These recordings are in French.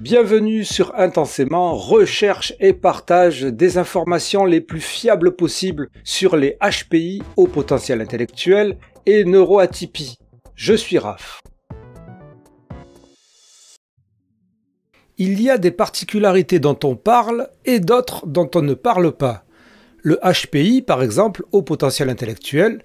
Bienvenue sur Intensément, recherche et partage des informations les plus fiables possibles sur les HPI, haut potentiel intellectuel, et neuroatypie. Je suis Raph. Il y a des particularités dont on parle et d'autres dont on ne parle pas. Le HPI, par exemple, haut potentiel intellectuel,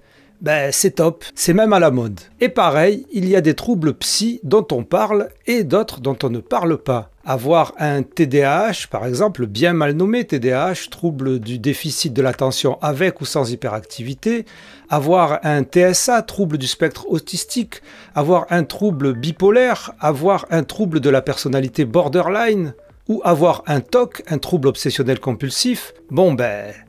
c'est top, c'est même à la mode. Et pareil, il y a des troubles psy dont on parle et d'autres dont on ne parle pas. Avoir un TDAH, par exemple, bien mal nommé TDAH, trouble du déficit de l'attention avec ou sans hyperactivité, avoir un TSA, trouble du spectre autistique, avoir un trouble bipolaire, avoir un trouble de la personnalité borderline, ou avoir un TOC, un trouble obsessionnel compulsif,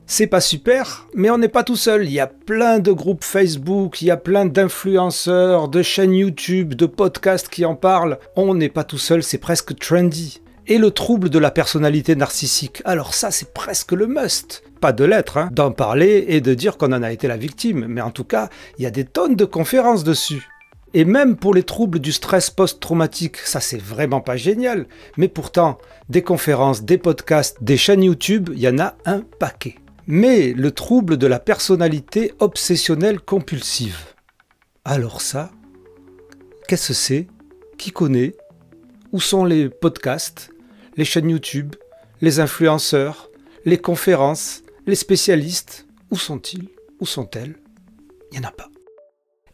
c'est pas super, mais on n'est pas tout seul. Il y a plein de groupes Facebook, il y a plein d'influenceurs, de chaînes YouTube, de podcasts qui en parlent. On n'est pas tout seul, c'est presque trendy. Et le trouble de la personnalité narcissique, alors ça c'est presque le must. Pas de l'être, d'en parler et de dire qu'on en a été la victime, mais en tout cas, il y a des tonnes de conférences dessus. Et même pour les troubles du stress post-traumatique, ça c'est vraiment pas génial. Mais pourtant, des conférences, des podcasts, des chaînes YouTube, il y en a un paquet. Mais le trouble de la personnalité obsessionnelle compulsive. Alors ça, qu'est-ce que c'est? Qui connaît? Où sont les podcasts, les chaînes YouTube, les influenceurs, les conférences, les spécialistes? Où sont-ils? Où sont-elles? Il n'y en a pas.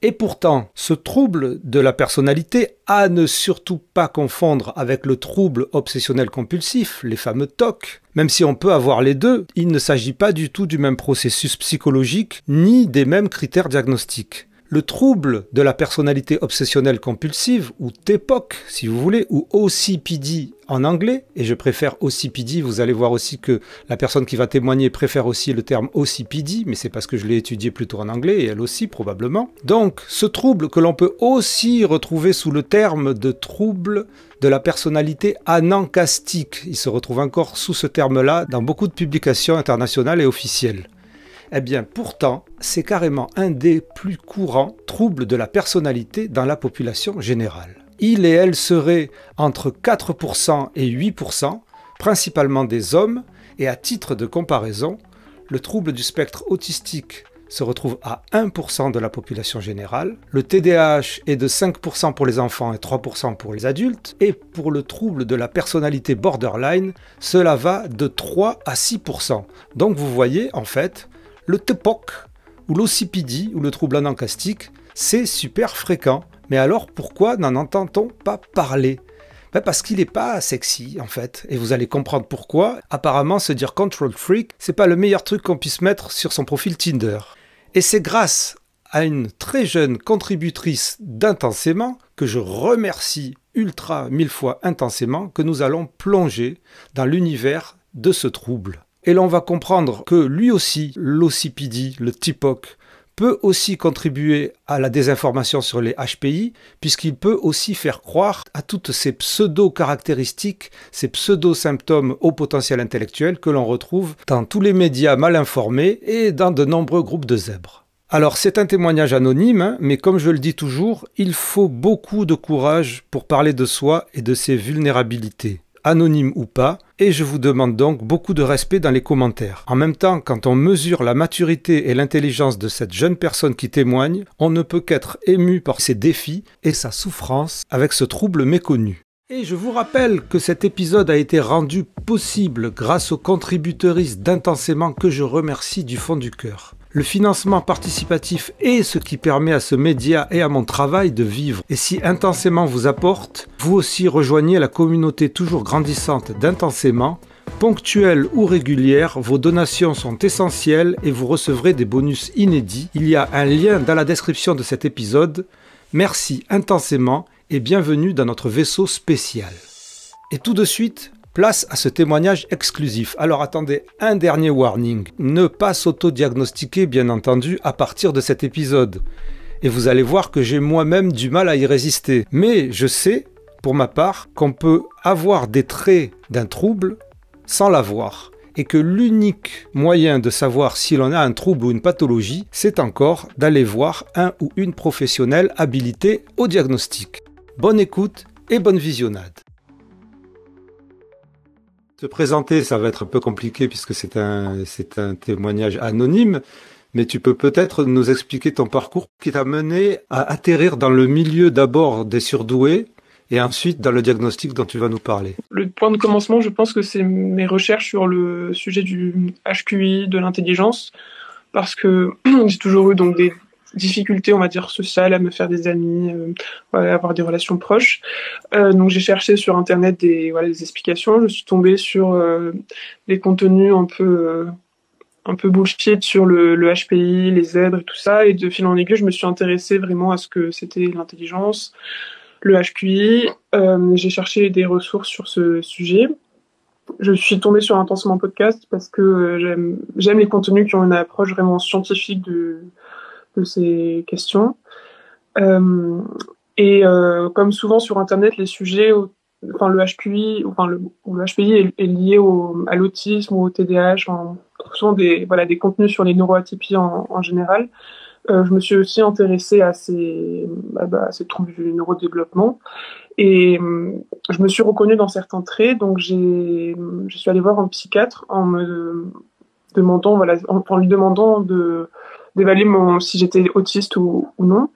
Et pourtant, ce trouble de la personnalité, à ne surtout pas confondre avec le trouble obsessionnel compulsif, les fameux TOC, même si on peut avoir les deux, il ne s'agit pas du tout du même processus psychologique, ni des mêmes critères diagnostiques. Le trouble de la personnalité obsessionnelle compulsive, ou TPOC si vous voulez, ou OCPD en anglais, et je préfère OCPD, vous allez voir aussi que la personne qui va témoigner préfère aussi le terme OCPD, mais c'est parce que je l'ai étudié plutôt en anglais, et elle aussi probablement. Donc ce trouble que l'on peut aussi retrouver sous le terme de trouble de la personnalité anancastique, il se retrouve encore sous ce terme-là dans beaucoup de publications internationales et officielles. Eh bien, pourtant, c'est carrément un des plus courants troubles de la personnalité dans la population générale. Il et elle seraient entre 4% et 8%, principalement des hommes, et à titre de comparaison, le trouble du spectre autistique se retrouve à 1% de la population générale, le TDAH est de 5% pour les enfants et 3% pour les adultes, et pour le trouble de la personnalité borderline, cela va de 3 à 6%. Donc vous voyez, en fait, le TPOC, ou l'OCPD, ou le trouble anancastique, c'est super fréquent. Mais alors, pourquoi n'en entend-on pas parler? Parce qu'il n'est pas sexy, en fait. Et vous allez comprendre pourquoi. Apparemment, se dire control freak, c'est pas le meilleur truc qu'on puisse mettre sur son profil Tinder. Et c'est grâce à une très jeune contributrice d'Intensément, que je remercie ultra 1000 fois intensément, que nous allons plonger dans l'univers de ce trouble. Et l'on va comprendre que lui aussi, l'OCPD, le TPOC, peut aussi contribuer à la désinformation sur les HPI, puisqu'il peut aussi faire croire à toutes ces pseudo-caractéristiques, ces pseudo-symptômes au potentiel intellectuel que l'on retrouve dans tous les médias mal informés et dans de nombreux groupes de zèbres. Alors c'est un témoignage anonyme, mais comme je le dis toujours, il faut beaucoup de courage pour parler de soi et de ses vulnérabilités. Anonyme ou pas, et je vous demande donc beaucoup de respect dans les commentaires. En même temps, quand on mesure la maturité et l'intelligence de cette jeune personne qui témoigne, on ne peut qu'être ému par ses défis et sa souffrance avec ce trouble méconnu. Et je vous rappelle que cet épisode a été rendu possible grâce aux contributeuristes d'Intensément que je remercie du fond du cœur. Le financement participatif est ce qui permet à ce média et à mon travail de vivre. Et si Intensément vous apporte, vous aussi rejoignez la communauté toujours grandissante d'Intensément. Ponctuelles ou régulières, vos donations sont essentielles et vous recevrez des bonus inédits. Il y a un lien dans la description de cet épisode. Merci Intensément et bienvenue dans notre vaisseau spécial. Et tout de suite, place à ce témoignage exclusif. Alors attendez, un dernier warning. Ne pas s'auto-diagnostiquer, bien entendu, à partir de cet épisode. Et vous allez voir que j'ai moi-même du mal à y résister. Mais je sais, pour ma part, qu'on peut avoir des traits d'un trouble sans l'avoir. Et que l'unique moyen de savoir si l'on a un trouble ou une pathologie, c'est encore d'aller voir un ou une professionnelle habilitée au diagnostic. Bonne écoute et bonne visionnade. Te présenter, ça va être un peu compliqué puisque c'est un témoignage anonyme, mais tu peux peut-être nous expliquer ton parcours qui t'a mené à atterrir dans le milieu d'abord des surdoués et ensuite dans le diagnostic dont tu vas nous parler. Le point de commencement, je pense que c'est mes recherches sur le sujet du HQI, de l'intelligence, parce que j'ai toujours eu donc des difficultés, on va dire, sociales, à me faire des amis, avoir des relations proches. Donc j'ai cherché sur Internet des explications. Je suis tombée sur des contenus un peu bullshit sur le HPI, les zèbres et tout ça. Et de fil en aiguille, je me suis intéressée vraiment à ce que c'était l'intelligence, le HQI. J'ai cherché des ressources sur ce sujet. Je suis tombée sur Intensément Podcast parce que j'aime les contenus qui ont une approche vraiment scientifique de ces questions. Comme souvent sur Internet, les sujets, le HQI, le HPI est lié à l'autisme ou au TDAH. On trouve souvent des contenus sur les neuroatypies en général. Je me suis aussi intéressée à ces troubles du neurodéveloppement et je me suis reconnue dans certains traits. Donc je suis allée voir un psychiatre en me demandant, en lui demandant d'évaluer si j'étais autiste ou non.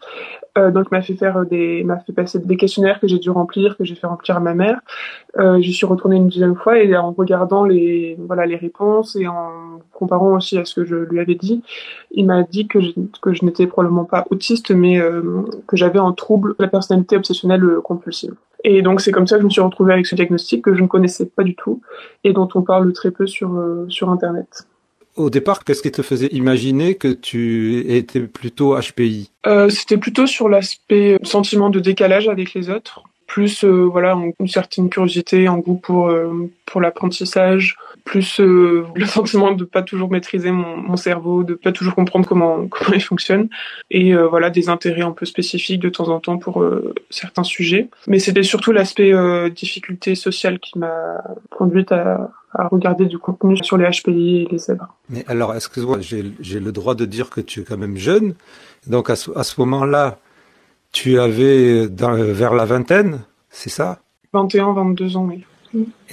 Donc il m'a fait passer des questionnaires que j'ai dû remplir, que j'ai fait remplir à ma mère. J'y suis retournée une deuxième fois et en regardant les réponses et en comparant aussi à ce que je lui avais dit, il m'a dit que je n'étais probablement pas autiste, mais que j'avais un trouble de la personnalité obsessionnelle compulsive. Et donc c'est comme ça que je me suis retrouvée avec ce diagnostic que je ne connaissais pas du tout et dont on parle très peu sur Internet. Au départ, qu'est-ce qui te faisait imaginer que tu étais plutôt HPI? C'était plutôt sur l'aspect sentiment de décalage avec les autres, plus une certaine curiosité, un goût pour l'apprentissage, plus le sentiment de pas toujours maîtriser mon cerveau, de pas toujours comprendre comment il fonctionne, et des intérêts un peu spécifiques de temps en temps pour certains sujets. Mais c'était surtout l'aspect difficulté sociale qui m'a conduite à regarder du contenu sur les HPI et les zèbres. Mais alors, excuse-moi, j'ai le droit de dire que tu es quand même jeune. Donc à ce moment-là, tu avais vers la vingtaine, c'est ça? 21, 22 ans, oui.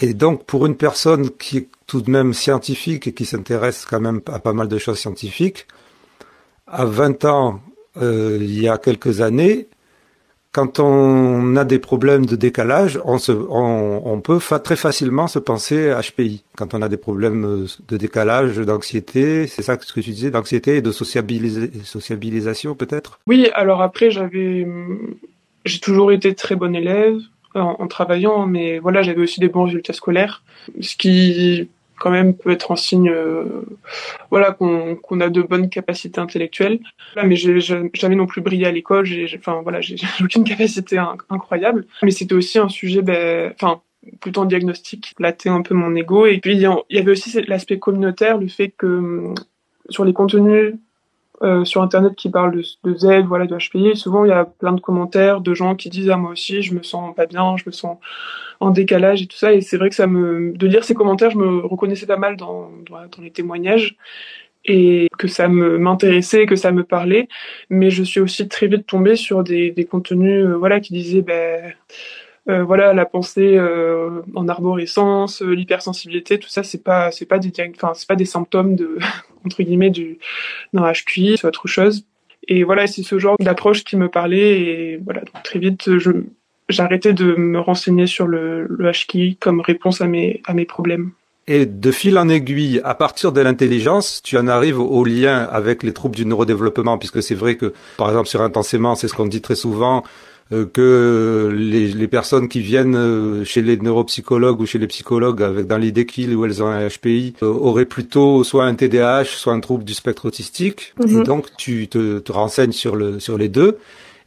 Et donc pour une personne qui est tout de même scientifique et qui s'intéresse quand même à pas mal de choses scientifiques, à 20 ans, il y a quelques années, quand on a des problèmes de décalage, on peut très facilement se penser HPI. Quand on a des problèmes de décalage, d'anxiété, c'est ça ce que tu disais, d'anxiété et de sociabilisation peut-être? Oui, alors après j'ai toujours été très bonne élève en travaillant, mais voilà, j'avais aussi des bons résultats scolaires, ce qui quand même peut être un signe qu'on a de bonnes capacités intellectuelles. Mais j'ai jamais non plus brillé à l'école, j'ai aucune capacité incroyable, mais c'était aussi un sujet plutôt un diagnostic qui flattait un peu mon ego. Et puis il y avait aussi l'aspect communautaire, le fait que sur les contenus sur Internet qui parlent de Z, de HPI, souvent il y a plein de commentaires de gens qui disent moi aussi je me sens pas bien, je me sens en décalage et tout ça, et c'est vrai que de lire ces commentaires, je me reconnaissais pas mal dans les témoignages et que ça m'intéressait, que ça me parlait, mais je suis aussi très vite tombée sur des contenus qui disaient la pensée en arborescence, l'hypersensibilité, tout ça, c'est pas des symptômes de entre guillemets d'un HQI, c'est autre chose. Et voilà, c'est ce genre d'approche qui me parlait, et voilà, donc très vite j'arrêtais de me renseigner sur le HQI comme réponse à mes problèmes. Et de fil en aiguille, à partir de l'intelligence, tu en arrives au lien avec les troubles du neurodéveloppement, puisque c'est vrai que, par exemple, sur Intensément, c'est ce qu'on dit très souvent, que les personnes qui viennent chez les neuropsychologues ou chez les psychologues dans l'idée qu'ils ou elles ont un HPI auraient plutôt soit un TDAH, soit un trouble du spectre autistique. Mm-hmm. Et donc tu te renseignes sur les deux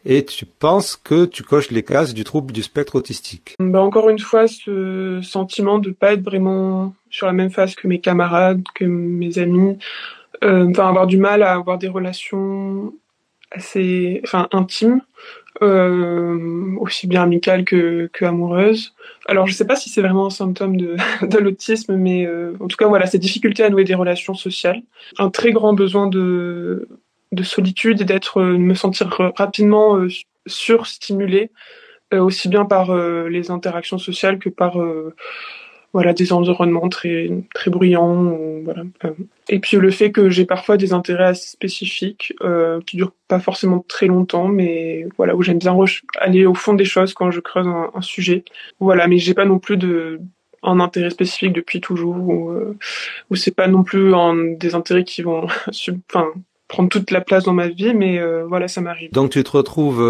et tu penses que tu coches les cases du trouble du spectre autistique. Encore une fois, ce sentiment de pas être vraiment sur la même phase que mes camarades, que mes amis, avoir du mal à avoir des relations assez intimes, aussi bien amicales que amoureuses. Alors je sais pas si c'est vraiment un symptôme de l'autisme, mais en tout cas voilà, cette difficulté à nouer des relations sociales, un très grand besoin de solitude et de me sentir rapidement surstimulée, aussi bien par les interactions sociales que par voilà, des environnements très très bruyants, voilà. Et puis le fait que j'ai parfois des intérêts assez spécifiques qui durent pas forcément très longtemps, mais voilà, où j'aime bien aller au fond des choses quand je creuse un sujet. Voilà, mais j'ai pas non plus un intérêt spécifique depuis toujours, ou c'est pas non plus des intérêts qui vont enfin prendre toute la place dans ma vie, mais voilà, ça m'arrive. Donc tu te retrouves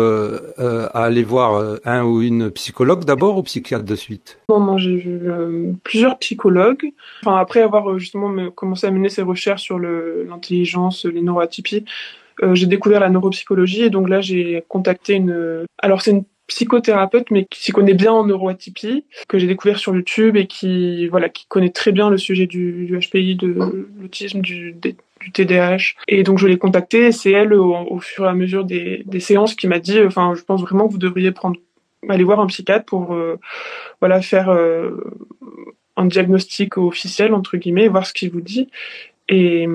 à aller voir un ou une psychologue d'abord ou psychiatre de suite? Non, j'ai vu plusieurs psychologues. Enfin, après avoir justement commencé à mener ces recherches sur l'intelligence, les neuroatypies, j'ai découvert la neuropsychologie et donc là j'ai contacté alors c'est une psychothérapeute mais qui s'y connaît bien en neuroatypie, que j'ai découvert sur YouTube et qui connaît très bien le sujet du HPI, de l'autisme, du TDAH. Et donc je l'ai contactée et c'est elle au fur et à mesure des séances qui m'a dit, enfin je pense vraiment que vous devriez aller voir un psychiatre pour faire un diagnostic officiel entre guillemets et voir ce qu'il vous dit. Et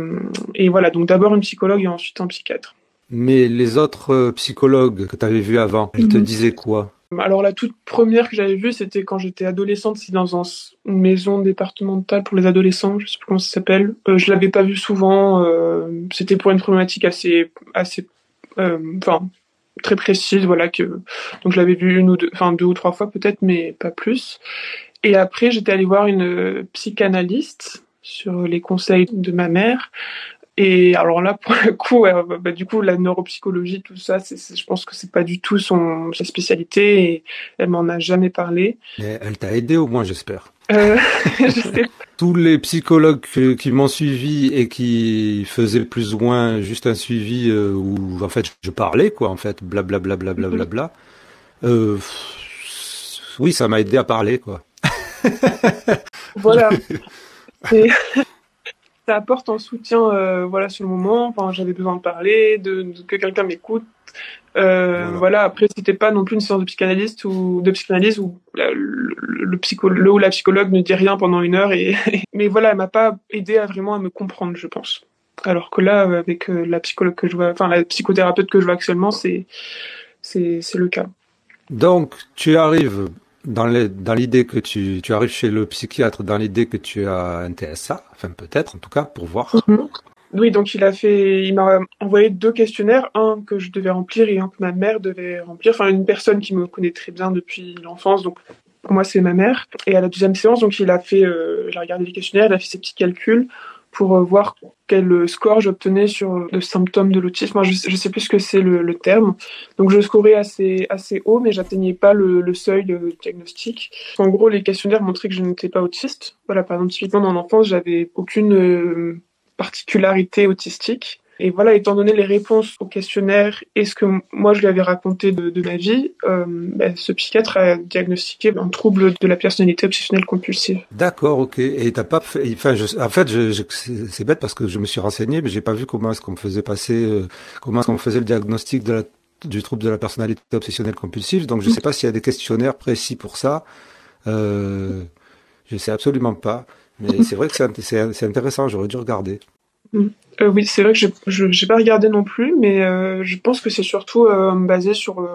voilà, donc d'abord une psychologue et ensuite un psychiatre. Mais les autres psychologues que tu avais vus avant, ils te disaient quoi? Alors la toute première que j'avais vue, c'était quand j'étais adolescente, c'est dans une maison départementale pour les adolescents, je sais plus comment ça s'appelle. Je l'avais pas vue souvent, c'était pour une problématique assez très précise, voilà, donc je l'avais vue deux ou trois fois peut-être, mais pas plus. Et après, j'étais allée voir une psychanalyste sur les conseils de ma mère. Et alors là, pour le coup, du coup, la neuropsychologie, tout ça, je pense que c'est pas du tout sa spécialité et elle m'en a jamais parlé. Mais elle t'a aidé au moins, j'espère. Je sais. Tous les psychologues qui m'ont suivi et qui faisaient plus ou moins juste un suivi où en fait je parlais quoi, en fait, blablabla, blablabla. Oui, ça m'a aidé à parler quoi. Voilà. Et ça apporte un soutien, voilà, sur le moment. Enfin, j'avais besoin de parler, que quelqu'un m'écoute. Voilà. Après, c'était pas non plus une séance de psychanalyse où le psychologue ou la psychologue ne dit rien pendant 1 heure mais voilà, elle m'a pas aidé vraiment à me comprendre, je pense. Alors que là, avec la psychologue que je vois, enfin la psychothérapeute que je vois actuellement, c'est le cas. Donc, tu arrives dans l'idée que tu arrives chez le psychiatre dans l'idée que tu as un TSA, enfin peut-être en tout cas pour voir. Oui, donc il m'a envoyé 2 questionnaires, un que je devais remplir et un que ma mère devait remplir. Enfin, une personne qui me connaît très bien depuis l'enfance, donc pour moi c'est ma mère. Et à la deuxième séance, donc il a regardé les questionnaires, il a fait ses petits calculs pour voir quel score j'obtenais sur le symptôme de l'autisme. Moi, je sais plus ce que c'est le terme. Donc je scorais assez haut, mais j'atteignais pas le seuil de diagnostic. En gros, les questionnaires montraient que je n'étais pas autiste. Voilà, par exemple, typiquement dans l'enfance, j'avais aucune particularité autistique. Et voilà, étant donné les réponses au questionnaire et ce que moi je lui avais raconté de ma vie, ce psychiatre a diagnostiqué un trouble de la personnalité obsessionnelle compulsive. D'accord, ok. Et t'as pas fait, enfin, en fait, c'est bête parce que je me suis renseigné, mais j'ai pas vu comment est-ce qu'on me faisait passer, comment est-ce qu'on faisait le diagnostic du trouble de la personnalité obsessionnelle compulsive. Donc, je sais pas s'il y a des questionnaires précis pour ça. Je sais absolument pas. Mais c'est vrai que c'est intéressant. J'aurais dû regarder. Oui, c'est vrai que j'ai pas regardé non plus, mais je pense que c'est surtout basé sur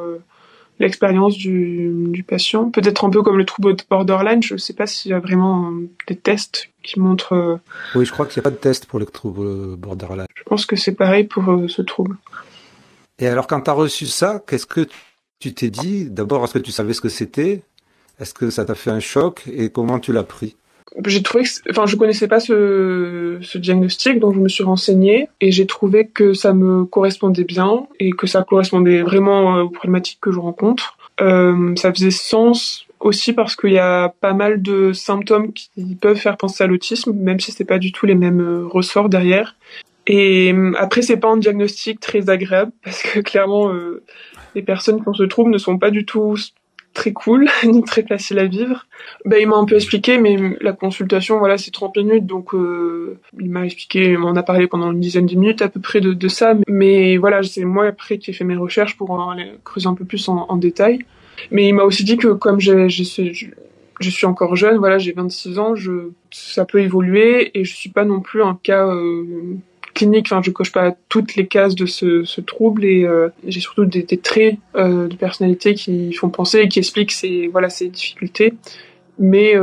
l'expérience du patient. Peut-être un peu comme le trouble borderline. Je sais pas s'il y a vraiment des tests qui montrent. Oui, je crois qu'il n'y a pas de test pour le trouble borderline. Je pense que c'est pareil pour ce trouble. Et alors, quand tu as reçu ça, qu'est-ce que tu t'es dit? D'abord, est-ce que tu savais ce que c'était? Est-ce que ça t'a fait un choc? Et comment tu l'as pris? J'ai trouvé je connaissais pas ce diagnostic, donc je me suis renseignée et j'ai trouvé que ça me correspondait bien et que ça correspondait vraiment aux problématiques que je rencontre. Ça faisait sens aussi parce qu'il y a pas mal de symptômes qui peuvent faire penser à l'autisme, même si c'est pas du tout les mêmes ressorts derrière. Et après, c'est pas un diagnostic très agréable parce que clairement, les personnes qui ont ce trouble ne sont pas du tout très cool, ni très facile à vivre. Il m'a un peu expliqué, mais la consultation, voilà, c'est 30 minutes, donc il m'en a parlé pendant une dizaine de minutes à peu près de ça, mais voilà, c'est moi après qui ai fait mes recherches pour aller creuser un peu plus en détail. Mais il m'a aussi dit que comme je suis encore jeune, voilà, j'ai 26 ans, ça peut évoluer et je suis pas non plus un cas clinique, enfin je coche pas toutes les cases de ce trouble et j'ai surtout des traits de personnalité qui font penser et qui expliquent ces difficultés, mais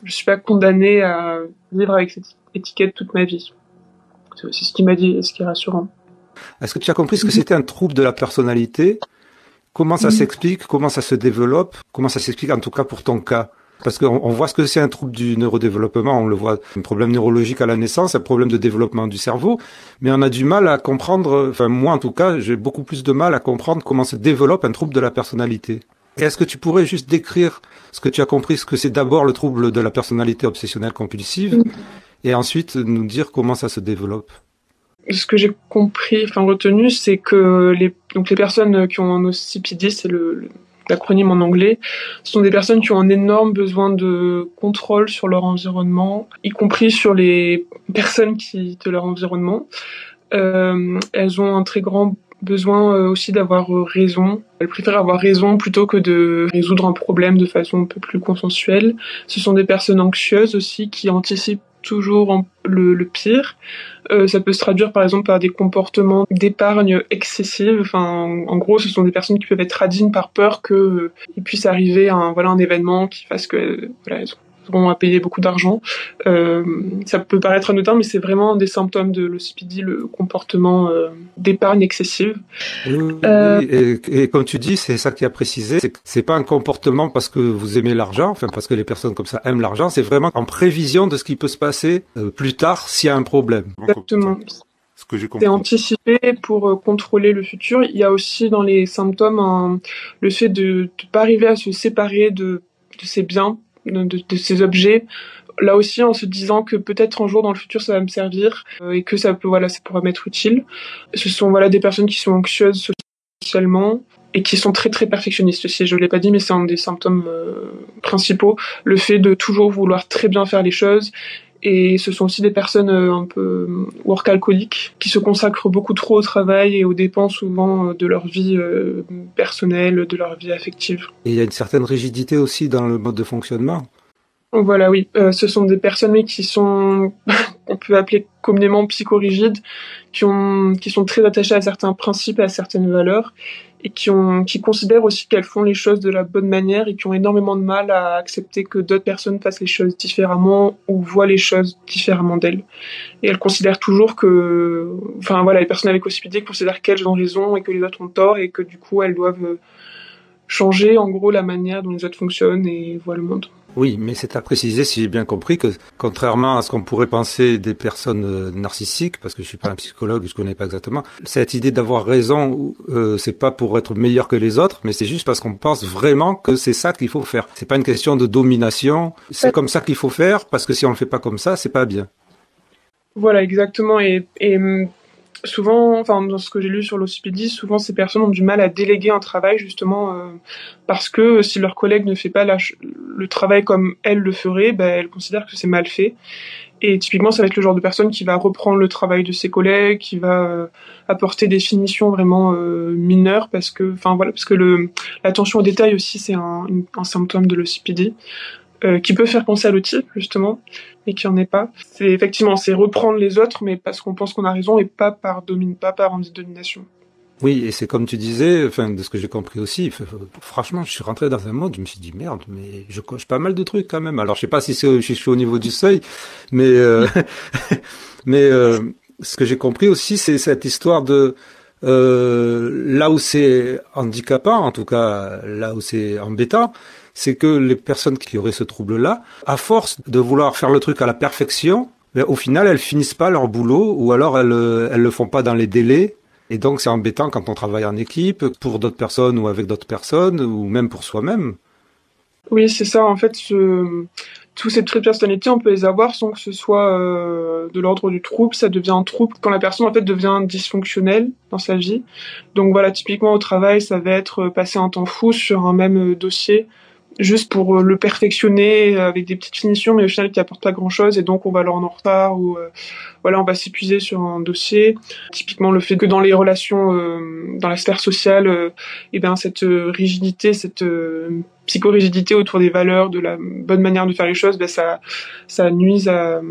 je suis pas condamnée à vivre avec cette étiquette toute ma vie. C'est ce qu'il m'a dit, ce qui est rassurant. Est-ce que tu as compris ce que c'était un trouble de la personnalité? Comment ça s'explique? Comment ça se développe? Comment ça s'explique en tout cas pour ton cas? Parce qu'on voit ce que c'est un trouble du neurodéveloppement, on le voit, un problème neurologique à la naissance, un problème de développement du cerveau, mais on a du mal à comprendre, enfin moi en tout cas, j'ai beaucoup plus de mal à comprendre comment se développe un trouble de la personnalité. Et est-ce que tu pourrais juste décrire ce que tu as compris, ce que c'est d'abord le trouble de la personnalité obsessionnelle compulsive, et ensuite nous dire comment ça se développe? Ce que j'ai compris, retenu, c'est que les personnes qui ont un OCPD, c'est l'acronyme en anglais, ce sont des personnes qui ont un énorme besoin de contrôle sur leur environnement, y compris sur les personnes de leur environnement. Elles ont un très grand besoin aussi d'avoir raison. Elles préfèrent avoir raison plutôt que de résoudre un problème de façon un peu plus consensuelle. Ce sont des personnes anxieuses aussi qui anticipent toujours le pire. Ça peut se traduire par exemple par des comportements d'épargne excessive. En gros, ce sont des personnes qui peuvent être radines par peur qu'il puisse arriver un événement qui fasse que elles auront à payer beaucoup d'argent. Ça peut paraître anodin, mais c'est vraiment des symptômes de l'OCPD, le comportement d'épargne excessive. Oui, et comme tu dis, c'est ça qui a précisé, c'est pas un comportement parce que vous aimez l'argent, parce que les personnes comme ça aiment l'argent, c'est vraiment en prévision de ce qui peut se passer plus tard s'il y a un problème. Exactement. Ce que j'ai compris. C'est anticipé pour contrôler le futur. Il y a aussi dans les symptômes le fait de ne pas arriver à se séparer de ses biens, de ces objets, là aussi en se disant que peut-être un jour dans le futur ça va me servir et que ça pourra m'être utile. Ce sont des personnes qui sont anxieuses socialement et qui sont très très perfectionnistes aussi. Je l'ai pas dit, mais c'est un des symptômes principaux, le fait de toujours vouloir très bien faire les choses. Et ce sont aussi des personnes un peu workaholiques qui se consacrent beaucoup trop au travail et aux dépens souvent de leur vie personnelle, de leur vie affective. Et il y a une certaine rigidité aussi dans le mode de fonctionnement. Voilà, oui. Ce sont des personnes qui sont, on peut appeler communément psychorigides, qui sont très attachées à certains principes et à certaines valeurs, et qui considèrent aussi qu'elles font les choses de la bonne manière et qui ont énormément de mal à accepter que d'autres personnes fassent les choses différemment ou voient les choses différemment d'elles. Et elles considèrent toujours que, les personnes avec OCPD considèrent qu'elles ont raison et que les autres ont tort et que du coup elles doivent changer en gros la manière dont les autres fonctionnent et voient le monde. Oui, mais c'est à préciser, si j'ai bien compris, que contrairement à ce qu'on pourrait penser des personnes narcissiques, parce que je suis pas un psychologue, je connais pas exactement, cette idée d'avoir raison, c'est pas pour être meilleur que les autres, mais c'est juste parce qu'on pense vraiment que c'est ça qu'il faut faire. C'est pas une question de domination, c'est comme ça qu'il faut faire, parce que si on le fait pas comme ça, c'est pas bien. Voilà, exactement, et souvent, dans ce que j'ai lu sur l'OCPD, souvent ces personnes ont du mal à déléguer un travail justement parce que si leur collègue ne fait pas le travail comme elle le ferait, elles considèrent que c'est mal fait. Et typiquement, ça va être le genre de personne qui va reprendre le travail de ses collègues, qui va apporter des finitions vraiment mineures parce que l'attention aux détails aussi c'est un symptôme de l'OCPD. Qui peut faire penser à l'autisme, justement, mais qui en est pas. C'est reprendre les autres, mais parce qu'on pense qu'on a raison et pas par envie de domination. Oui, et c'est comme tu disais, de ce que j'ai compris aussi, franchement, je suis rentré dans un mode, je me suis dit, merde, mais je coche pas mal de trucs quand même. Alors, je sais pas si je suis au niveau du seuil, mais, ce que j'ai compris aussi, c'est cette histoire de, là où c'est handicapant, en tout cas, là où c'est embêtant, c'est que les personnes qui auraient ce trouble-là, à force de vouloir faire le truc à la perfection, au final, elles finissent pas leur boulot, ou alors elles le font pas dans les délais. Et donc, c'est embêtant quand on travaille en équipe, pour d'autres personnes ou avec d'autres personnes, ou même pour soi-même. Oui, c'est ça. En fait, tous ces traits de personnalité, on peut les avoir sans que ce soit de l'ordre du trouble. Ça devient un trouble quand la personne en fait devient dysfonctionnelle dans sa vie. Donc voilà, typiquement au travail, ça va être passer un temps fou sur un même dossier, juste pour le perfectionner avec des petites finitions, mais au final qui apporte pas grand-chose, et donc on va aller en retard ou on va s'épuiser sur un dossier. Typiquement le fait que dans les relations, dans la sphère sociale, cette rigidité, cette psychorigidité autour des valeurs, de la bonne manière de faire les choses, ça nuise à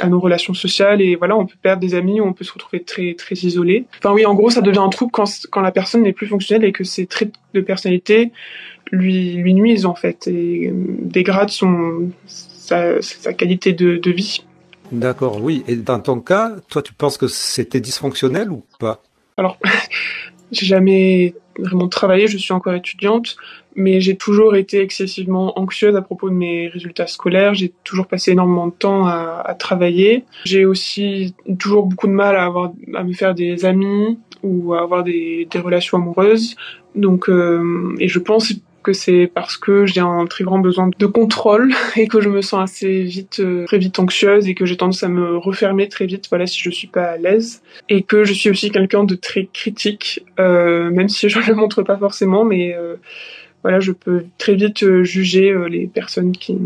nos relations sociales, et on peut perdre des amis, on peut se retrouver très très isolé. En gros, ça devient un trouble quand la personne n'est plus fonctionnelle et que ses traits de personnalité lui nuisent en fait et dégradent sa qualité de vie. D'accord, oui. Et dans ton cas, toi, tu penses que c'était dysfonctionnel ou pas? Alors, j'ai jamais vraiment travaillé, je suis encore étudiante, mais j'ai toujours été excessivement anxieuse à propos de mes résultats scolaires. J'ai toujours passé énormément de temps à travailler. J'ai aussi toujours beaucoup de mal à me faire des amis ou à avoir des relations amoureuses. Donc, et je pense que c'est parce que j'ai un très grand besoin de contrôle et que je me sens assez vite, très vite anxieuse et que j'ai tendance à me refermer très vite, voilà, si je suis pas à l'aise. Et que je suis aussi quelqu'un de très critique, même si je ne le montre pas forcément, mais voilà, je peux très vite juger les personnes qui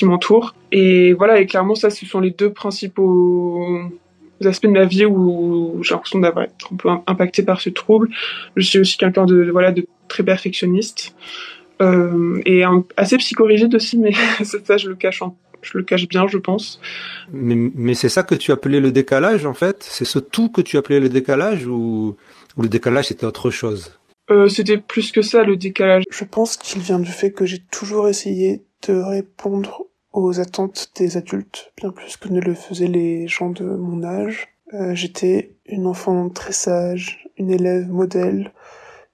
m'entourent. Et voilà, et clairement, ça, ce sont les deux principaux aspects de ma vie où j'ai l'impression d'avoir été un peu impactée par ce trouble. Je suis aussi quelqu'un de très perfectionniste et assez psychorigide aussi, mais ça je le cache bien, je pense. Mais c'est ça que tu appelais le décalage, en fait? C'est ce tout que tu appelais le décalage ou le décalage c'était autre chose? C'était plus que ça, le décalage. Je pense qu'il vient du fait que j'ai toujours essayé de répondre aux attentes des adultes, bien plus que ne le faisaient les gens de mon âge. J'étais une enfant très sage, une élève modèle,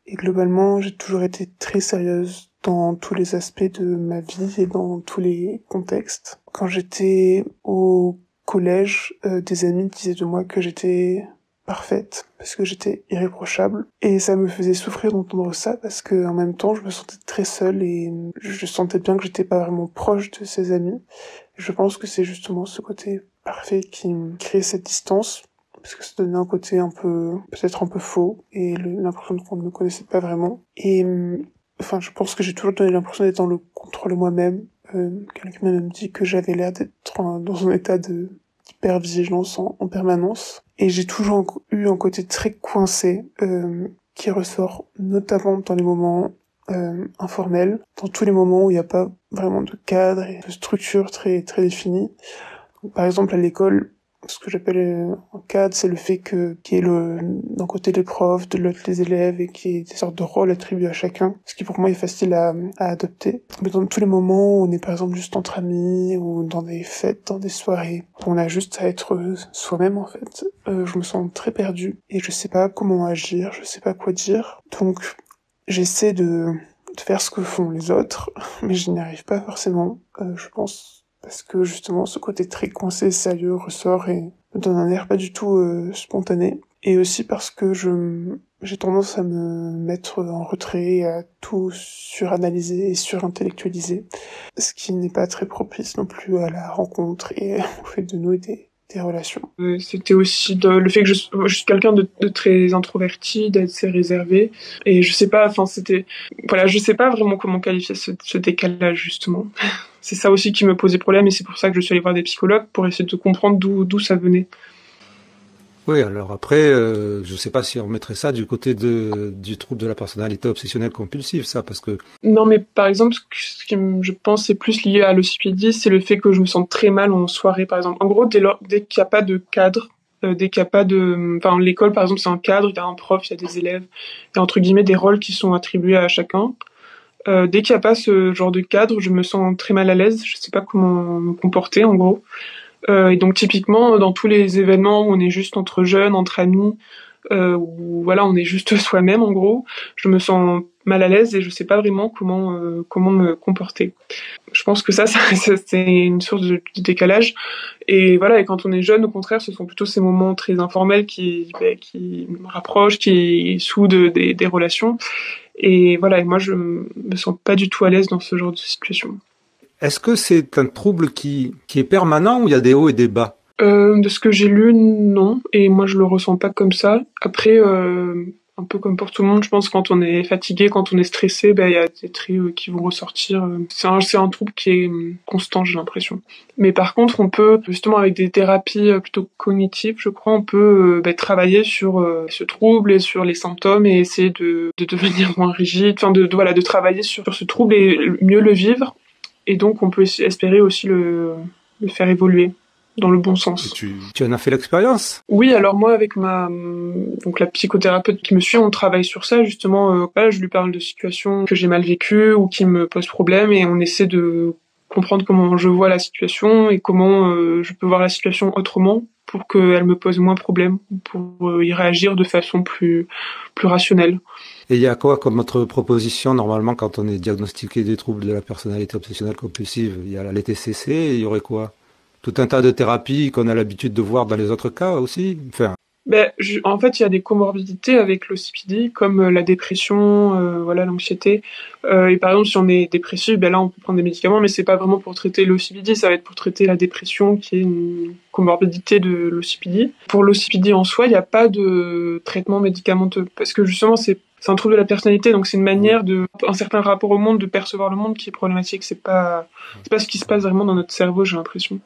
et globalement, j'ai toujours été très sérieuse dans tous les aspects de ma vie et dans tous les contextes. Quand j'étais au collège, des amis disaient de moi que j'étais parfaite, parce que j'étais irréprochable. Et ça me faisait souffrir d'entendre ça, parce que en même temps, je me sentais très seule et je sentais bien que j'étais pas vraiment proche de ces amis. Je pense que c'est justement ce côté parfait qui me crée cette distance, parce que ça donnait un côté peut-être un peu faux, et l'impression qu'on ne me connaissait pas vraiment. Et enfin, je pense que j'ai toujours donné l'impression d'être dans le contrôle moi-même. Quelqu'un m'a même dit que j'avais l'air d'être dans un état d'hypervigilance en permanence. Et j'ai toujours eu un côté très coincé, qui ressort notamment dans les moments informels, dans tous les moments où il n'y a pas vraiment de cadre et de structure très, très définie. Donc, par exemple, à l'école, ce que j'appelle un cadre, c'est le fait qu'il y ait d'un côté les profs, de l'autre les élèves, et qu'il y ait des sortes de rôles attribués à chacun, ce qui pour moi est facile à adopter. Mais dans tous les moments où on est par exemple juste entre amis, ou dans des fêtes, dans des soirées, où on a juste à être soi-même en fait, je me sens très perdue, et je sais pas comment agir, je sais pas quoi dire. Donc j'essaie de faire ce que font les autres, mais je n'y arrive pas forcément, je pense. Parce que justement ce côté très coincé, sérieux ressort et me donne un air pas du tout spontané. Et aussi parce que j'ai tendance à me mettre en retrait et à tout suranalyser et surintellectualiser. Ce qui n'est pas très propice non plus à la rencontre et au fait de nouer des relations. C'était aussi le fait que je suis quelqu'un de très introverti, d'assez réservé. Et je sais pas, je sais pas vraiment comment qualifier ce décalage, justement. C'est ça aussi qui me posait problème et c'est pour ça que je suis allée voir des psychologues pour essayer de comprendre d'où ça venait. Oui, alors après, je sais pas si on mettrait ça du côté du trouble de la personnalité obsessionnelle compulsive, ça, parce que... Non, mais par exemple, ce qui je pense c'est plus lié à l'OCPD, c'est le fait que je me sens très mal en soirée, par exemple. En gros, dès qu'il n'y a pas de cadre, dès qu'il n'y a pas de... Enfin, l'école, par exemple, c'est un cadre, il y a un prof, il y a des élèves, il y a entre guillemets des rôles qui sont attribués à chacun. Dès qu'il n'y a pas ce genre de cadre, je me sens très mal à l'aise, je sais pas comment me comporter, en gros. Et donc typiquement dans tous les événements où on est juste entre jeunes, entre amis, où voilà on est juste soi-même en gros, je me sens mal à l'aise et je sais pas vraiment comment me comporter. Je pense que ça c'est une source de décalage et voilà, et quand on est jeune au contraire ce sont plutôt ces moments très informels qui me rapprochent, qui soudent des relations et voilà, et moi je me sens pas du tout à l'aise dans ce genre de situation. Est-ce que c'est un trouble qui est permanent ou il y a des hauts et des bas? De ce que j'ai lu, non. Et moi, je le ressens pas comme ça. Après, un peu comme pour tout le monde, je pense quand on est fatigué, quand on est stressé, il y a des traits qui vont ressortir. C'est un trouble qui est constant, j'ai l'impression. Mais par contre, on peut, justement, avec des thérapies plutôt cognitives, je crois, on peut travailler sur ce trouble et sur les symptômes et essayer de devenir moins rigide, enfin de travailler sur ce trouble et mieux le vivre. Et donc, on peut espérer aussi le faire évoluer dans le bon sens. Tu en as fait l'expérience? Oui, alors moi, avec donc la psychothérapeute qui me suit, on travaille sur ça, justement. Je lui parle de situations que j'ai mal vécues ou qui me posent problème et on essaie de comprendre comment je vois la situation et comment je peux voir la situation autrement pour qu'elle me pose moins de problème, pour y réagir de façon plus rationnelle. Et il y a quoi comme autre proposition normalement quand on est diagnostiqué des troubles de la personnalité obsessionnelle compulsive? Il y a les TCC, et il y aurait quoi? Tout un tas de thérapies qu'on a l'habitude de voir dans les autres cas aussi? Enfin... En fait, il y a des comorbidités avec l'OCPD, comme la dépression, voilà, l'anxiété. Et par exemple, si on est dépressif, là, on peut prendre des médicaments, mais c'est pas vraiment pour traiter l'OCPD, ça va être pour traiter la dépression, qui est une comorbidité de l'OCPD. Pour l'OCPD en soi, il n'y a pas de traitement médicamenteux, parce que justement, c'est un trouble de la personnalité, donc c'est une manière un certain rapport au monde, de percevoir le monde qui est problématique. C'est pas ce qui se passe vraiment dans notre cerveau, j'ai l'impression.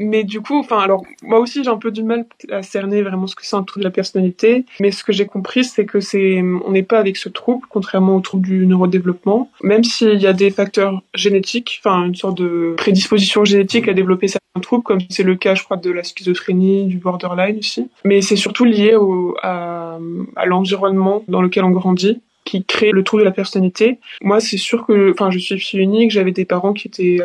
Mais du coup, alors moi aussi j'ai un peu du mal à cerner vraiment ce que c'est un trouble de la personnalité. Mais ce que j'ai compris, c'est que on n'est pas avec ce trouble, contrairement au trouble du neurodéveloppement. Même s'il y a des facteurs génétiques, une sorte de prédisposition génétique à développer certains troubles, comme c'est le cas, je crois, de la schizophrénie, du borderline aussi. Mais c'est surtout lié à l'environnement dans lequel on grandit, qui crée le trouble de la personnalité. Moi, c'est sûr que, je suis fille unique, j'avais des parents qui étaient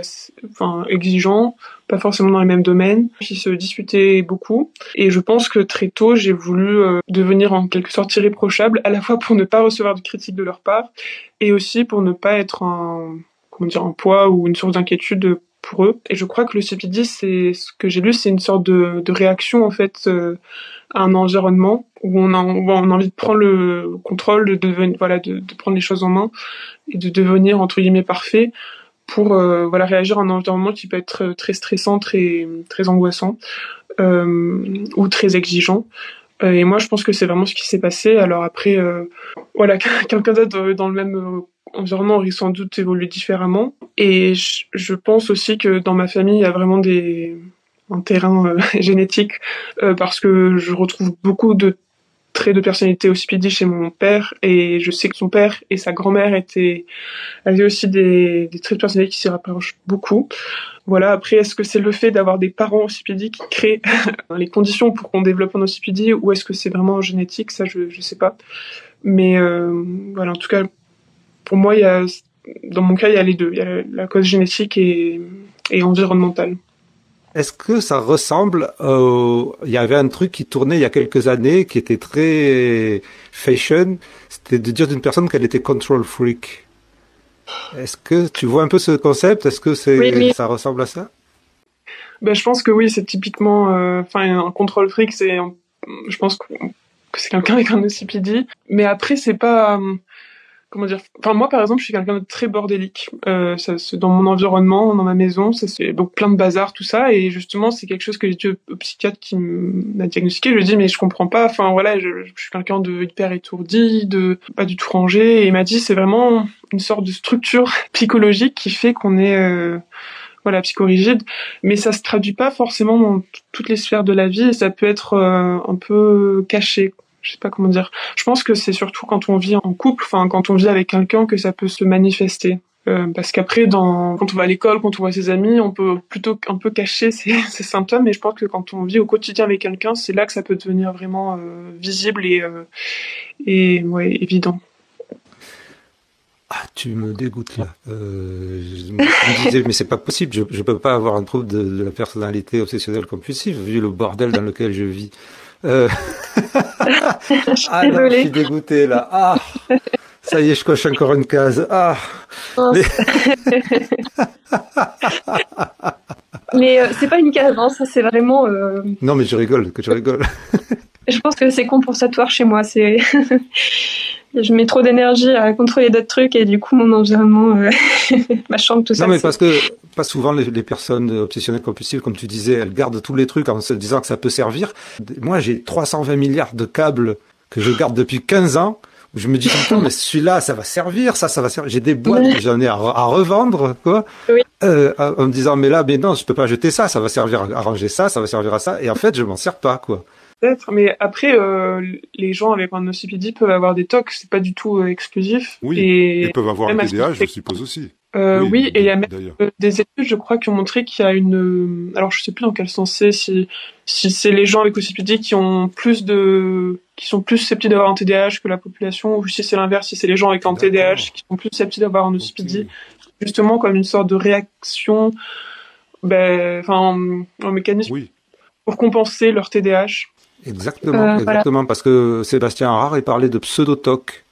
exigeants, pas forcément dans les mêmes domaines, qui se disputaient beaucoup. Et je pense que très tôt, j'ai voulu devenir en quelque sorte irréprochable, à la fois pour ne pas recevoir de critiques de leur part, et aussi pour ne pas être un poids ou une source d'inquiétude pour eux. Et je crois que le CPD, c'est ce que j'ai lu, c'est une sorte de réaction en fait à un environnement où on a envie de prendre le contrôle, de prendre les choses en main et de devenir entre guillemets parfait pour réagir à un environnement qui peut être très stressant, très très angoissant ou très exigeant. Et moi, je pense que c'est vraiment ce qui s'est passé. Alors après, quelqu'un d'autre dans le même environnement aurait sans doute évolué différemment. Et je pense aussi que dans ma famille, il y a vraiment un terrain génétique parce que je retrouve beaucoup de traits de personnalité OCPD chez mon père, et je sais que son père et sa grand-mère avaient aussi des traits de personnalité qui s'y rapprochent beaucoup. Voilà. Après, est-ce que c'est le fait d'avoir des parents OCPD qui créent les conditions pour qu'on développe un OCPD, ou est-ce que c'est vraiment génétique? Ça, je sais pas. Mais en tout cas, pour moi, dans mon cas, il y a les deux. Il y a la cause génétique et environnementale. Est-ce que ça ressemble il y avait un truc qui tournait il y a quelques années, qui était très fashion, c'était de dire d'une personne qu'elle était control freak. Est-ce que tu vois un peu ce concept? Est-ce que ça ressemble à ça? Je pense que oui, c'est typiquement un control freak, je pense que c'est quelqu'un avec un OCPD, mais après c'est pas comment dire. Moi par exemple, je suis quelqu'un de très bordélique. Dans mon environnement, dans ma maison, c'est donc plein de bazar, tout ça, et justement c'est quelque chose que j'ai dit au psychiatre qui m'a diagnostiqué. Je lui ai dit mais je comprends pas. Je suis quelqu'un de hyper étourdi, de pas du tout rangé, et il m'a dit c'est vraiment une sorte de structure psychologique qui fait qu'on est psychorigide, mais ça se traduit pas forcément dans toutes les sphères de la vie, et ça peut être un peu caché. Je sais pas comment dire. Je pense que c'est surtout quand on vit en couple, quand on vit avec quelqu'un, que ça peut se manifester. Parce qu'après, quand on va à l'école, quand on voit ses amis, on peut plutôt un peu cacher ces symptômes, mais je pense que quand on vit au quotidien avec quelqu'un, c'est là que ça peut devenir vraiment visible et évident. Ah, tu me dégoûtes là. Je me disais, mais c'est pas possible, je peux pas avoir un trouble de la personnalité obsessionnelle compulsive, vu le bordel dans lequel je vis. Ah non, je suis dégoûté là. Ah, ça y est, je coche encore une case. Ah. Mais c'est pas une case, hein, ça c'est vraiment. Non, mais je rigole, que tu rigoles. Je pense que c'est compensatoire chez moi. Je mets trop d'énergie à contrôler d'autres trucs, et du coup mon environnement, ma chambre, tout ça. Non, mais parce que pas souvent les personnes obsessionnelles compulsives, comme tu disais, elles gardent tous les trucs en se disant que ça peut servir. Moi, j'ai 320 milliards de câbles que je garde depuis 15 ans. Où je me dis tout le temps, mais celui-là, ça va servir, ça va servir. J'ai des boîtes que j'en ai à revendre, quoi. Oui. En me disant, mais non, je peux pas jeter ça va servir à ranger ça va servir à ça. Et en fait, je m'en sers pas, quoi. Peut-être, mais après, les gens avec un OCPD peuvent avoir des TOC, c'est pas du tout exclusif. Oui, et peuvent avoir un TDAH, je suppose aussi. Oui, et il y a même des études, je crois, qui ont montré qu'il y a alors je sais plus dans quel sens c'est, si c'est les gens avec OCPD qui sont plus susceptibles d'avoir un TDAH que la population, ou si c'est l'inverse, si c'est les gens avec un TDAH qui sont plus susceptibles d'avoir un OCPD. justement comme une sorte de réaction, un mécanisme pour compenser leur TDAH. Exactement, parce que Sébastien Harard parlait de pseudotoc.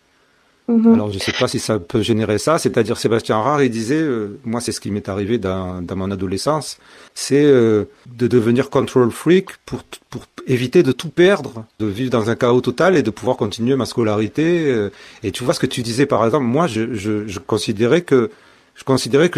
Alors, je ne sais pas si ça peut générer ça, c'est-à-dire Sébastien Harard, il disait, moi c'est ce qui m'est arrivé dans mon adolescence, c'est de devenir control freak pour éviter de tout perdre, de vivre dans un chaos total et de pouvoir continuer ma scolarité. Et tu vois ce que tu disais par exemple, moi je considérais que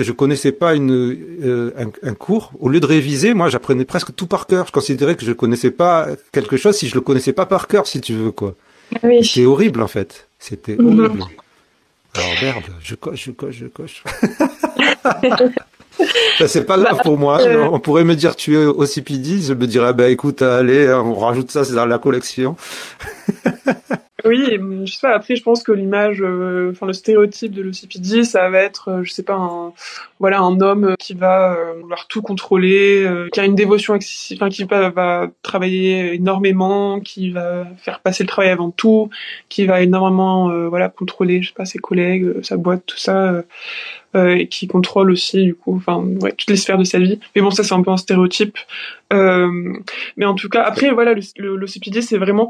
je connaissais pas un cours. Au lieu de réviser, moi, j'apprenais presque tout par cœur. Je considérais que je connaissais pas quelque chose si je le connaissais pas par cœur, si tu veux, quoi. Oui. C'était horrible, en fait. C'était horrible. Alors, merde, je coche. Ça, c'est pas grave pour moi. On pourrait me dire, tu es au CPD. Je me dirais, écoute, allez, on rajoute ça, c'est dans la collection. Oui, je sais pas, après je pense que l'image, le stéréotype de l'OCPD, ça va être, je sais pas, un homme qui va vouloir tout contrôler, qui a une dévotion excessive, qui va travailler énormément, qui va faire passer le travail avant tout, qui va énormément contrôler, je sais pas, ses collègues, sa boîte, tout ça, et qui contrôle aussi du coup, toutes les sphères de sa vie. Mais bon, ça c'est un peu un stéréotype. Mais en tout cas, après l'OCPD, c'est vraiment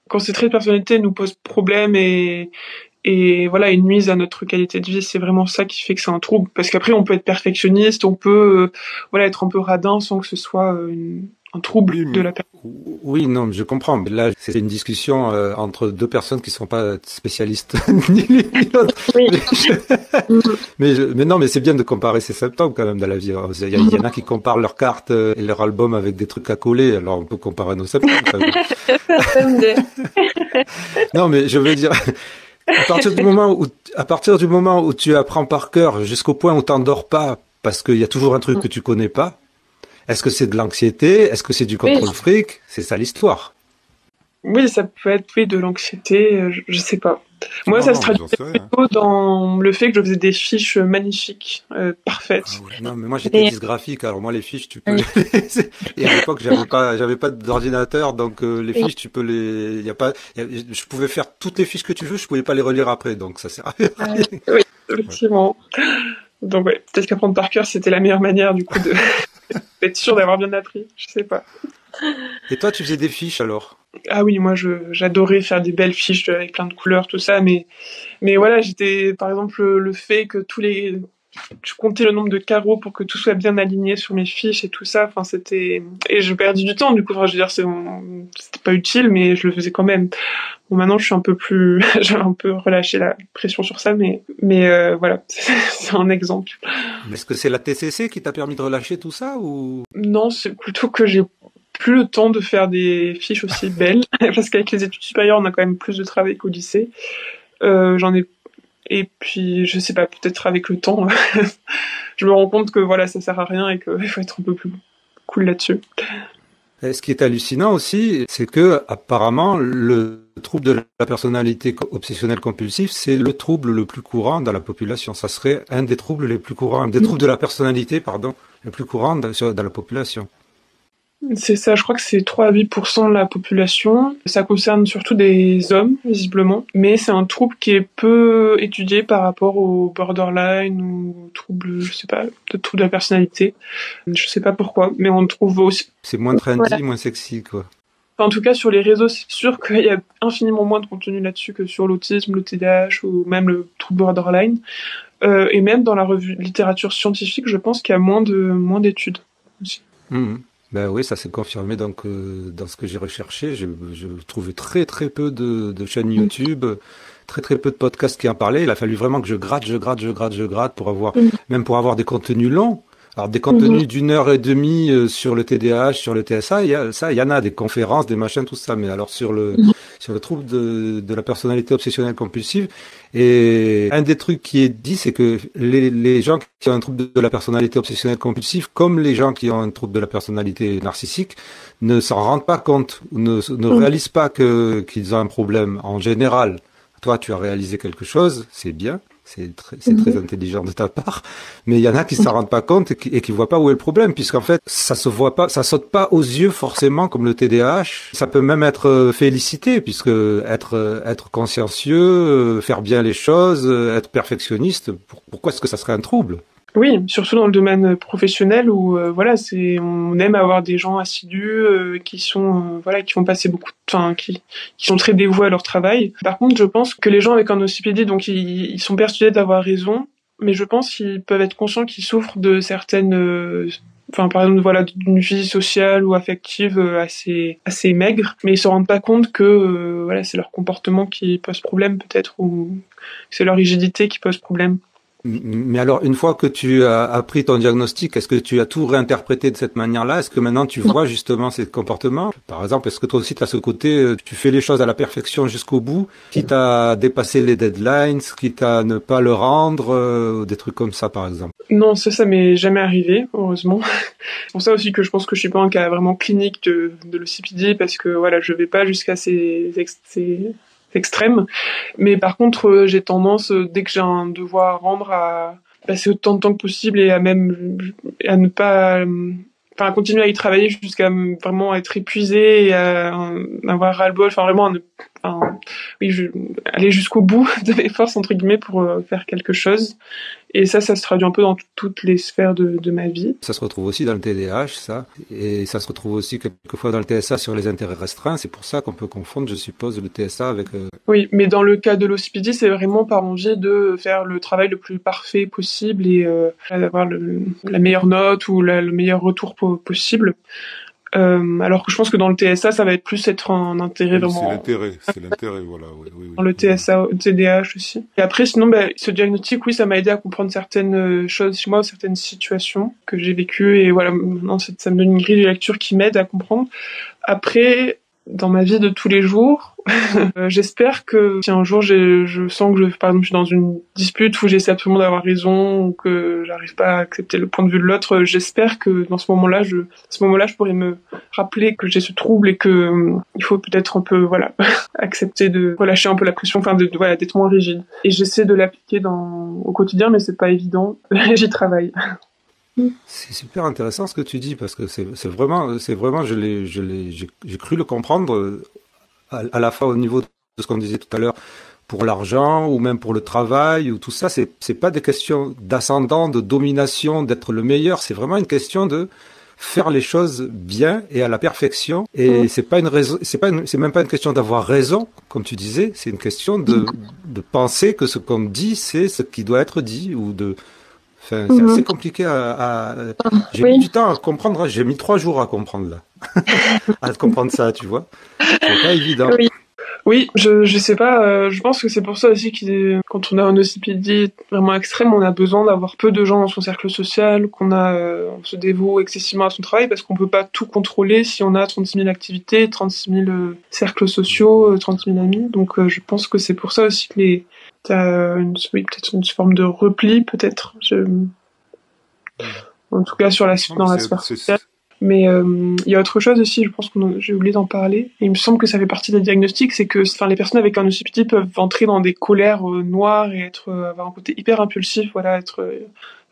quand ces traits de personnalité nous posent problème et nuisent à notre qualité de vie, c'est vraiment ça qui fait que c'est un trouble. Parce qu'après, on peut être perfectionniste, on peut être un peu radin sans que ce soit un trouble de la personne. Oui, non, je comprends. Mais là, c'est une discussion entre deux personnes qui sont pas spécialistes ni l'une ni l'autre. Oui. Mais non, mais c'est bien de comparer ces symptômes quand même dans la vie. Il y en a qui comparent leurs cartes et leur album avec des trucs à coller. Alors on peut comparer nos symptômes. Quand même. Non, mais je veux dire. À partir du moment où tu apprends par cœur jusqu'au point où t'endors pas parce qu'il y a toujours un truc que tu connais pas, est-ce que c'est de l'anxiété? Est-ce que c'est du contrôle freak? C'est ça l'histoire. Oui, ça peut être de l'anxiété, je sais pas. Moi, ça se traduit plutôt dans le fait que je faisais des fiches magnifiques, parfaites. Ah ouais, non, mais moi j'étais dysgraphique, alors moi les fiches tu peux et à l'époque j'avais pas d'ordinateur, donc les fiches tu peux je pouvais faire toutes les fiches que tu veux, je pouvais pas les relire après, donc ça sert à rien. Oui, effectivement. Donc peut-être qu'apprendre par cœur c'était la meilleure manière du coup d'être sûr d'avoir bien appris, je sais pas. Et toi tu faisais des fiches alors? Ah oui, moi j'adorais faire des belles fiches avec plein de couleurs, tout ça, mais voilà, j'étais par exemple le fait que je comptais le nombre de carreaux pour que tout soit bien aligné sur mes fiches et tout ça, et je perdais du temps du coup, je veux dire c'était pas utile mais je le faisais quand même. Bon, maintenant je suis un peu plus j'ai un peu relâché la pression sur ça, mais voilà, c'est un exemple. Est-ce que c'est la TCC qui t'a permis de relâcher tout ça ou? Non, c'est plutôt que j'ai plus le temps de faire des fiches aussi belles parce qu'avec les études supérieures on a quand même plus de travail qu'au lycée. Et puis je sais pas, peut-être avec le temps je me rends compte que ça sert à rien et qu'il faut être un peu plus cool là-dessus. Et ce qui est hallucinant aussi, c'est que apparemment le trouble de la personnalité obsessionnelle compulsive, c'est le trouble le plus courant dans la population. Ça serait un des troubles les plus courants, un des troubles de la personnalité, le plus courant dans la population. C'est ça, je crois que c'est 3 à 8% de la population. Ça concerne surtout des hommes, visiblement. Mais c'est un trouble qui est peu étudié par rapport au borderline ou trouble, je sais pas, de trouble de la personnalité. Je sais pas pourquoi, mais on trouve aussi... C'est moins trendy, moins sexy, quoi. En tout cas, sur les réseaux, c'est sûr qu'il y a infiniment moins de contenu là-dessus que sur l'autisme, le TDAH ou même le trouble borderline. Et même dans la revue littérature scientifique, je pense qu'il y a moins d'études aussi. Ben oui, ça s'est confirmé donc dans ce que j'ai recherché. Je trouvais très très peu de chaînes YouTube, très très peu de podcasts qui en parlaient. Il a fallu vraiment que je gratte pour avoir des contenus longs. Alors des contenus d'1 heure et demie sur le TDAH, sur le TSA, il y en a des conférences, des machins, tout ça. Mais alors sur le trouble de la personnalité obsessionnelle compulsive, et un des trucs qui est dit, c'est que les gens qui ont un trouble de la personnalité obsessionnelle compulsive, comme les gens qui ont un trouble de la personnalité narcissique, ne s'en rendent pas compte, ou ne réalisent pas qu'ils ont un problème en général. Toi, tu as réalisé quelque chose, c'est bien. c'est très intelligent de ta part. Mais il y en a qui s'en rendent pas compte et qui voient pas où est le problème, puisqu'en fait, ça se voit pas, ça saute pas aux yeux forcément comme le TDAH. Ça peut même être félicité, puisque être consciencieux, faire bien les choses, être perfectionniste, pourquoi est-ce que ça serait un trouble? Oui, surtout dans le domaine professionnel où on aime avoir des gens assidus qui sont qui vont passer qui sont très dévoués à leur travail. Par contre, je pense que les gens avec un OCPD, donc ils sont persuadés d'avoir raison, mais je pense qu'ils peuvent être conscients qu'ils souffrent de certaines par exemple d'une vie sociale ou affective assez maigre, mais ils se rendent pas compte que c'est leur comportement qui pose problème peut-être, ou c'est leur rigidité qui pose problème. Mais alors, une fois que tu as appris ton diagnostic, est-ce que tu as tout réinterprété de cette manière-là? Est-ce que maintenant tu vois justement ces comportements? Par exemple, est-ce que toi aussi tu as ce côté, tu fais les choses à la perfection jusqu'au bout, quitte à dépasser les deadlines, quitte à ne pas le rendre, des trucs comme ça par exemple? Non, ça m'est jamais arrivé, heureusement. C'est pour ça aussi que je pense que je suis pas un cas vraiment clinique de l'OCPD, parce que je vais pas jusqu'à ces extrême, mais par contre j'ai tendance, dès que j'ai un devoir à rendre, à passer autant de temps que possible et à ne pas à continuer à y travailler jusqu'à vraiment être épuisé et à avoir ras-le-bol, aller jusqu'au bout de mes forces entre guillemets pour faire quelque chose. Et ça se traduit un peu dans toutes les sphères de ma vie. Ça se retrouve aussi dans le TDAH, ça. Et ça se retrouve aussi quelquefois dans le TSA sur les intérêts restreints. C'est pour ça qu'on peut confondre, je suppose, le TSA avec... Oui, mais dans le cas de l'OCPD, c'est vraiment par envie de faire le travail le plus parfait possible et d'avoir la meilleure note ou le meilleur retour possible. Alors que je pense que dans le TSA, ça va être plus être un intérêt vraiment... C'est l'intérêt, voilà. Oui. Dans le TSA, le TDAH aussi. Et après, sinon, ce diagnostic, oui, ça m'a aidé à comprendre certaines choses chez moi, certaines situations que j'ai vécues, et maintenant, ça me donne une grille de lecture qui m'aide à comprendre. Après, dans ma vie de tous les jours, j'espère que si un jour je sens que par exemple, je suis dans une dispute où j'essaie absolument d'avoir raison ou que j'arrive pas à accepter le point de vue de l'autre, j'espère que dans ce moment-là, je pourrais me rappeler que j'ai ce trouble et que il faut peut-être un peu, accepter de relâcher un peu la pression, d'être moins rigide. Et j'essaie de l'appliquer au quotidien, mais c'est pas évident. J'y travaille. C'est super intéressant ce que tu dis, parce que c'est vraiment, j'ai cru le comprendre à la fois au niveau de ce qu'on disait tout à l'heure pour l'argent ou même pour le travail ou tout ça. C'est pas des questions d'ascendant, de domination, d'être le meilleur. C'est vraiment une question de faire les choses bien et à la perfection. Et c'est pas une raison, c'est même pas une question d'avoir raison, comme tu disais. C'est une question de penser que ce qu'on dit, c'est ce qui doit être dit, ou de... Enfin, c'est assez compliqué j'ai mis du temps à comprendre, j'ai mis 3 jours à comprendre, là. À comprendre ça, tu vois. C'est pas évident. Oui, je sais pas, je pense que c'est pour ça aussi que quand on a un OCPD vraiment extrême, on a besoin d'avoir peu de gens dans son cercle social, on se dévoue excessivement à son travail, parce qu'on peut pas tout contrôler si on a 36 000 activités, 36 000 cercles sociaux, 36 000 amis. Donc je pense que c'est pour ça aussi que t'as peut-être une forme de repli, peut-être. En tout cas dans la sphère sociale. Mais il y a autre chose aussi, je pense que j'ai oublié d'en parler. Et il me semble que ça fait partie des diagnostics, c'est que les personnes avec un OCPD peuvent entrer dans des colères noires et avoir un côté hyper impulsif, être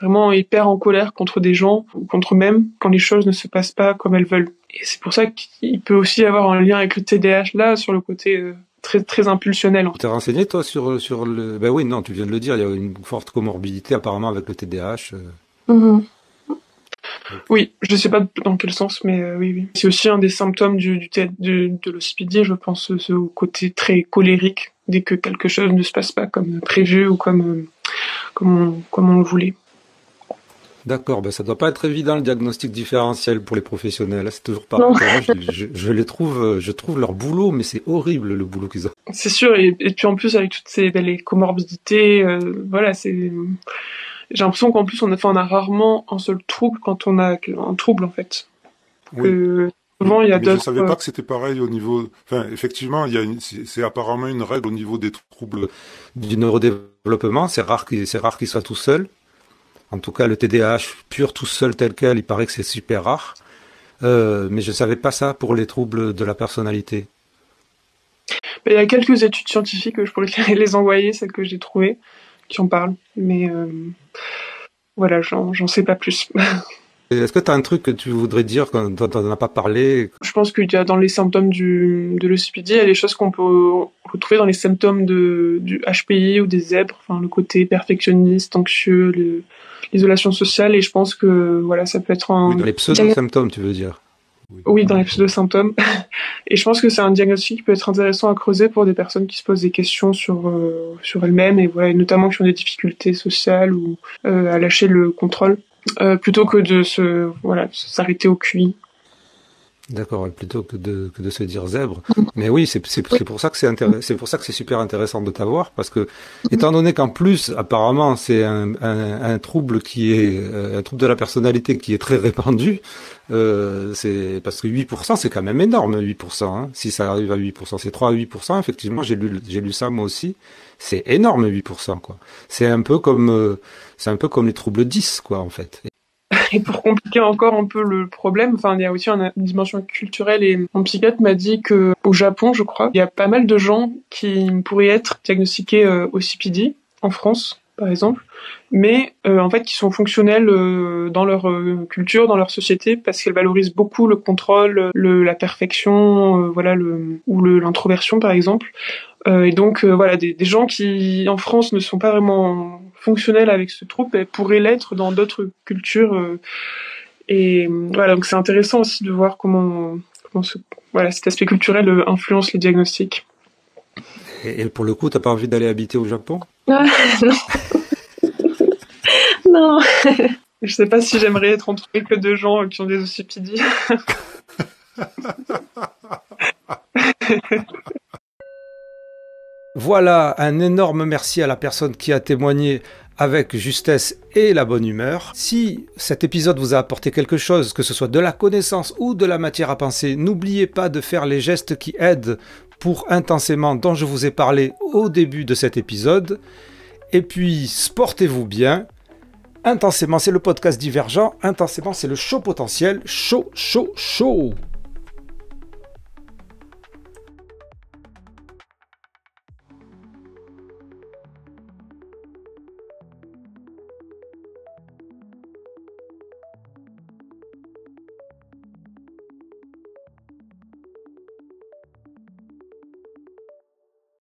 vraiment hyper en colère contre des gens ou contre eux-mêmes quand les choses ne se passent pas comme elles veulent. Et c'est pour ça qu'il peut aussi y avoir un lien avec le TDAH là, sur le côté très très impulsionnel. Tu t'es renseigné toi sur le... Ben oui, non, tu viens de le dire, il y a une forte comorbidité apparemment avec le TDAH. Oui, je sais pas dans quel sens, mais oui. C'est aussi un des symptômes de l'OCPD, je pense, ce côté très colérique dès que quelque chose ne se passe pas comme prévu ou comme on le voulait. D'accord, ça doit pas être évident le diagnostic différentiel pour les professionnels. C'est toujours pareil. Moi, je trouve leur boulot, mais c'est horrible le boulot qu'ils ont. C'est sûr, et puis en plus avec toutes les comorbidités, j'ai l'impression qu'en plus on a rarement un seul trouble quand on a un trouble en fait. Oui. Souvent il y a d'autres. Je savais pas que c'était pareil au niveau. Enfin, effectivement, c'est apparemment une règle au niveau des troubles du neurodéveloppement. C'est rare qu'ils soient tout seuls. En tout cas, le TDAH pur tout seul tel quel, il paraît que c'est super rare. Mais je savais pas ça pour les troubles de la personnalité. Il y a quelques études scientifiques, je pourrais les envoyer, celles que j'ai trouvées, qui en parlent. Mais voilà, j'en sais pas plus. Est-ce que tu as un truc que tu voudrais dire dont on n'a pas parlé? Je pense qu'il y a dans les symptômes de l'OCPD, il y a des choses qu'on peut retrouver dans les symptômes du HPI ou des zèbres, enfin le côté perfectionniste, anxieux, l'isolation sociale, et je pense que voilà, ça peut être Oui, dans les pseudo-symptômes, tu veux dire? Oui, dans les pseudo-symptômes. Et je pense que c'est un diagnostic qui peut être intéressant à creuser pour des personnes qui se posent des questions sur elles-mêmes, et voilà, et notamment qui ont des difficultés sociales ou à lâcher le contrôle. Plutôt que de s'arrêter au QI. D'accord, plutôt que de se dire zèbre. Mais oui, c'est pour ça que c'est pour ça que c'est super intéressant de t'avoir, parce que étant donné qu'en plus apparemment c'est un trouble qui est un trouble de la personnalité qui est très répandu, c'est parce que 8% c'est quand même énorme, 8%, hein. Si ça arrive à 8%, c'est 3 à 8%, effectivement, j'ai lu ça moi aussi. C'est énorme, 8%, quoi. C'est un peu comme les troubles 10, quoi, en fait. Et pour compliquer encore un peu le problème, enfin, il y a aussi une dimension culturelle, et mon psychiatre m'a dit que au Japon, je crois, il y a pas mal de gens qui pourraient être diagnostiqués OCPD, en France, par exemple, mais en fait qui sont fonctionnels dans leur culture, dans leur société, parce qu'elles valorisent beaucoup le contrôle, la perfection, l'introversion, par exemple. Et donc voilà, des gens qui en France ne sont pas vraiment fonctionnels avec ce trouble pourraient l'être dans d'autres cultures. Et voilà, donc c'est intéressant aussi de voir comment cet aspect culturel influence les diagnostics. Et pour le coup, t'as pas envie d'aller habiter au Japon? Non. Non. Je sais pas si j'aimerais être entourée que de gens qui ont des OCPD. Voilà, un énorme merci à la personne qui a témoigné avec justesse et la bonne humeur. Si cet épisode vous a apporté quelque chose, que ce soit de la connaissance ou de la matière à penser, n'oubliez pas de faire les gestes qui aident pour Intensément dont je vous ai parlé au début de cet épisode. Et puis, sportez-vous bien. Intensément, c'est le podcast Divergent. Intensément, c'est le show potentiel. Chaud, chaud, chaud.